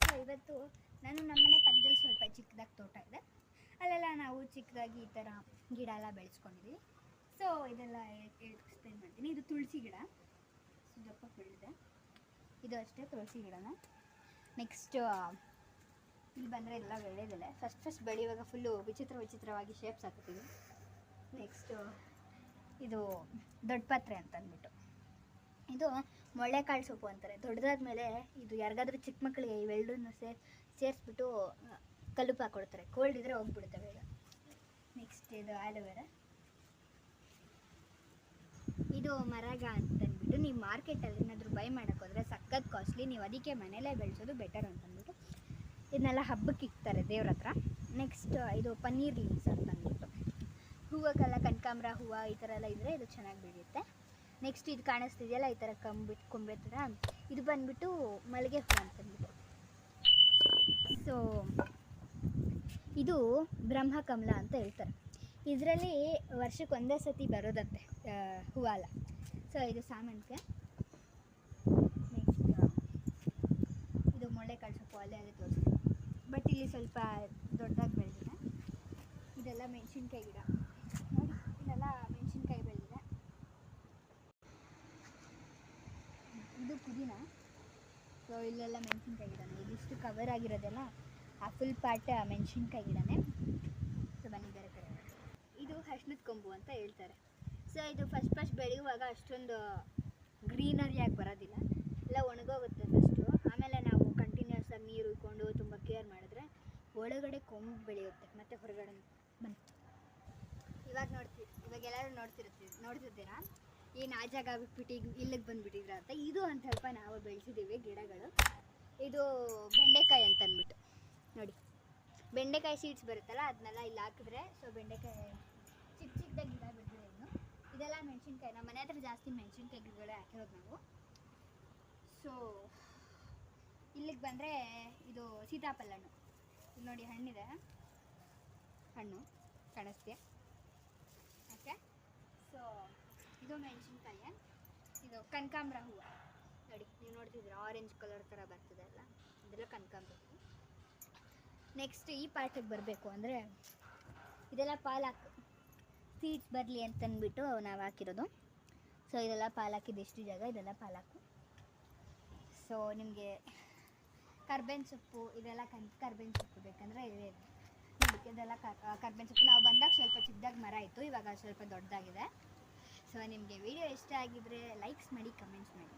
So ಇವತ್ತು ನಾನು ನಮ್ಮನೆ ಪಕ್ಕದಲ್ಲಿ ಸ್ವಲ್ಪ ಚಿಕ್ಕದಾಗಿ ತೋಟ ಇದೆ, ಅಲ್ಲೆಲ್ಲ ನಾವು ಚಿಕ್ಕದಾಗಿ ಈ ಥರ ಗಿಡ ಎಲ್ಲ ಬೆಳೆಸ್ಕೊಂಡಿದ್ದೀವಿ. ಸೊ ಇದೆಲ್ಲ ಎಕ್ಸ್ಪ್ಲೇನ್ ಮಾಡ್ತೀನಿ. ಇದು ತುಳಸಿ ಗಿಡ, ದಪ್ಪ ಬೆಳೆದಿದೆ. ಇದು ಅಷ್ಟೇ ತುಳಸಿ ಗಿಡನ. ನೆಕ್ಸ್ಟ್ ಇಲ್ಲಿ ಬಂದರೆ ಎಲ್ಲ ಬೆಳೆಯೋದಿಲ್ಲ. ಫಸ್ಟ್ ಬೆಳೆಯುವಾಗ ಫುಲ್ಲು ವಿಚಿತ್ರವಾಗಿ ಶೇಪ್ಸ್ ಹಾಕ್ತೀವಿ. ನೆಕ್ಸ್ಟು ಇದು ದೊಡ್ಡ ಪಾತ್ರೆ ಅಂತ ಅಂದ್ಬಿಟ್ಟು, ಇದು ಮೊಳ್ಳೆಕಾಳು ಸೊಪ್ಪು ಅಂತಾರೆ. ದೊಡ್ಡದಾದ್ಮೇಲೆ ಇದು ಯಾರಿಗಾದ್ರೂ ಚಿಕ್ಕ ಮಕ್ಕಳಿಗೆ ಇವೆರಡನ್ನೂ ಸೇರಿಸ್ಬಿಟ್ಟು ಕಲುಪು ಹಾಕ್ಕೊಡ್ತಾರೆ. ಕೋಲ್ಡ್ ಇದ್ದರೆ ಹೋಗ್ಬಿಡುತ್ತೆ ಬೇಗ. ನೆಕ್ಸ್ಟ್ ಇದು ಆಲೋವೆರಾ. ಇದು ಮರಗ ಅಂತಂದ್ಬಿಟ್ಟು ನೀವು ಮಾರ್ಕೆಟಲ್ಲಿ ಏನಾದರೂ ಬೈ ಮಾಡೋಕ್ಕೋದ್ರೆ ಸಖತ್ ಕಾಸ್ಟ್ಲಿ. ನೀವು ಅದಕ್ಕೆ ಮನೇಲೇ ಬೆಳೆಸೋದು ಬೆಟರ್ ಅಂತಂದ್ಬಿಟ್ಟು ಇದನ್ನೆಲ್ಲ ಹಬ್ಬಕ್ಕೆ ಇಕ್ತಾರೆ ದೇವ್ರ ಹತ್ರ. ನೆಕ್ಸ್ಟ್ ಇದು ಪನ್ನೀರ್ ಲೀವ್ಸ್ ಅಂತಂದ್ಬಿಟ್ಟು, ಹೂವಕ್ಕೆಲ್ಲ ಕನಕಾಂಬರ ಹೂವು ಈ ಥರ ಎಲ್ಲ ಇದ್ದರೆ ಇದು ಚೆನ್ನಾಗಿ ಬೆಳೆಯುತ್ತೆ. ನೆಕ್ಸ್ಟ್ ಇದು ಕಾಣಿಸ್ತಿದೆಯಲ್ಲ ಈ ಥರ ಕೊಂಬೆ ಥರ, ಇದು ಬಂದುಬಿಟ್ಟು ಮಲ್ಲಿಗೆ ಹೂವು ಅಂತಂದ್ಬಿಟ್ಟು. ಸೊ ಇದು ಬ್ರಹ್ಮಕಮಲ ಅಂತ ಹೇಳ್ತಾರೆ. ಇದರಲ್ಲಿ ವರ್ಷಕ್ಕೆ ಒಂದೇ ಸತಿ ಬರೋದಂತೆ ಹೂವಾಲ. ಸೊ ಇದು ಸಾಮಂತಿಗೆ. ನೆಕ್ಸ್ಟ್ ಇದು ಮೊಳ್ಳೆಕಾಳು ಸೊಪ್ಪು, ಅಲ್ಲೇ ತೋರಿಸ್ತೀನಿ. ಬಟ್ ಇಲ್ಲಿ ಸ್ವಲ್ಪ ದೊಡ್ಡದಾಗಿ ಬೆಳೆದಿದೆ. ಇದೆಲ್ಲ ಮೆಣಸಿನ್ಕಾಯಿ ಗಿಡ ನೋಡಿ, ಇದೆಲ್ಲ ಮೆಣಸಿನ್ಕಾಯಿ ಬೆಳೆದಿದೆ. ಇದು ಪುದೀನ. ಸೊ ಇಲ್ಲೆಲ್ಲ ಮೆಣಸಿನ್ಕಾಯಿ ಗಿಡನೇ. ಇದಿಷ್ಟು ಕವರ್ ಆಗಿರೋದೆಲ್ಲ ಆ ಫುಲ್ ಪಾರ್ಟ್ ಮೆಣಸಿನ್ಕಾಯಿ ಗಿಡನೇ. ಸೊ ಬಂದಿದ್ದಾರೆ ಕಡೆ. ಇದು ಅರ್ಶಿಣದ ಕೊಂಬು ಅಂತ ಹೇಳ್ತಾರೆ. ಸೊ ಇದು ಫಸ್ಟ್ ಬೆಳೆಯುವಾಗ ಅಷ್ಟೊಂದು ಗ್ರೀನರಿಯಾಗಿ ಬರೋದಿಲ್ಲ, ಎಲ್ಲ ಒಣಗೋಗುತ್ತೆ ಫಸ್ಟು. ಆಮೇಲೆ ನಾವು ಕಂಟಿನ್ಯೂಸ್ ಆಗಿ ನೀರು ಉಯ್ಕೊಂಡು ತುಂಬ ಕೇರ್ ಮಾಡಿದ್ರೆ ಒಳಗಡೆ ಕೊಂಬು ಬೆಳೆಯುತ್ತೆ. ಮತ್ತು ಹೊರಗಡೆ ಬಂತು ಇವಾಗ ಎಲ್ಲರೂ ನೋಡ್ತಿರ್ತೀರಾ ಏನು ಆ ಜಾಗ ಬಿಟ್ಬಿಟ್ಟು ಈಗ ಇಲ್ಲಿಗೆ ಬಂದುಬಿಟ್ಟಿದ್ರ ಅಂತ. ಇದು ಒಂದು ಸ್ವಲ್ಪ ನಾವು ಬೆಳೆಸಿದ್ದೀವಿ ಗಿಡಗಳು. ಇದು ಬೆಂಡೆಕಾಯಿ ಅಂತ ಅಂದ್ಬಿಟ್ಟು ನೋಡಿ, ಬೆಂಡೆಕಾಯಿ ಸೀಡ್ಸ್ ಬರುತ್ತಲ್ಲ ಅದನ್ನೆಲ್ಲ ಇಲ್ಲಿ ಹಾಕಿದ್ರೆ ಸೊ ಬೆಂಡೆಕಾಯಿ ಚಿಕ್ಕದಾಗಿ ಗಿಡ ಬಿಡ್ತಾರೆ. ಇನ್ನು ಇದೆಲ್ಲ ಮೆಣಸಿನ್ಕಾಯಿ. ನಮ್ಮ ಮನೆ ಹತ್ರ ಜಾಸ್ತಿ ಮೆಣಸಿನ್ಕಾಯಿ ಗಿಡಗಳೇ ಹಾಕಿರೋದು ನಾವು. ಸೊ ಇಲ್ಲಿಗೆ ಬಂದರೆ ಇದು ಸೀತಾಫಲ ಹಣ್ಣು. ಇಲ್ಲಿ ನೋಡಿ ಹಣ್ಣಿದೆ, ಹಣ್ಣು ಕಾಣಿಸ್ತೀಯ? ಓಕೆ. ಸೊ ಇದು ಮೆಣಸಿನ್ಕಾಯಿ. ಇದು ಕನಕಾಂಬರ ಹೂವು ನೋಡಿ, ನೀವು ನೋಡ್ತಿದ್ದೀರ ಆರೆಂಜ್ ಕಲರ್ ಥರ ಬರ್ತಿದೆ ಅಲ್ಲ, ಇದೆಲ್ಲ ಕನಕಾಂಬರ ಹೂವು. ನೆಕ್ಸ್ಟ್ ಈ ಪಾರ್ಟಿಗೆ ಬರಬೇಕು ಅಂದರೆ ಇದೆಲ್ಲ ಪಾಲಕ್ ಸೀಡ್ಸ್ ಬರಲಿ ಅಂತಂದ್ಬಿಟ್ಟು ನಾವು ಹಾಕಿರೋದು. ಸೊ ಇದೆಲ್ಲ ಪಾಲಕ್ಕಿದ್ದು ಎಷ್ಟು ಜಾಗ, ಇದೆಲ್ಲ ಪಾಲಕ್ಕು. ಸೊ ನಿಮಗೆ ಕರ್ಬೇವಿನ ಸೊಪ್ಪು ಇದೆಲ್ಲ ಕರ್ಬೇವಿನ ಸೊಪ್ಪು ಬೇಕಂದರೆ ಇದೆ. ಇದೆಲ್ಲ ಕರ್ಬೇವಿನ ಸೊಪ್ಪು. ನಾವು ಬಂದಾಗ ಸ್ವಲ್ಪ ಚಿಕ್ಕದಾಗಿ ಮರ ಇತ್ತು, ಇವಾಗ ಸ್ವಲ್ಪ ದೊಡ್ಡದಾಗಿದೆ. ಸೊ ನಿಮಗೆ ವಿಡಿಯೋ ಇಷ್ಟ ಆಗಿದ್ರೆ ಲೈಕ್ಸ್ ಮಾಡಿ, ಕಮೆಂಟ್ಸ್ ಮಾಡಿ.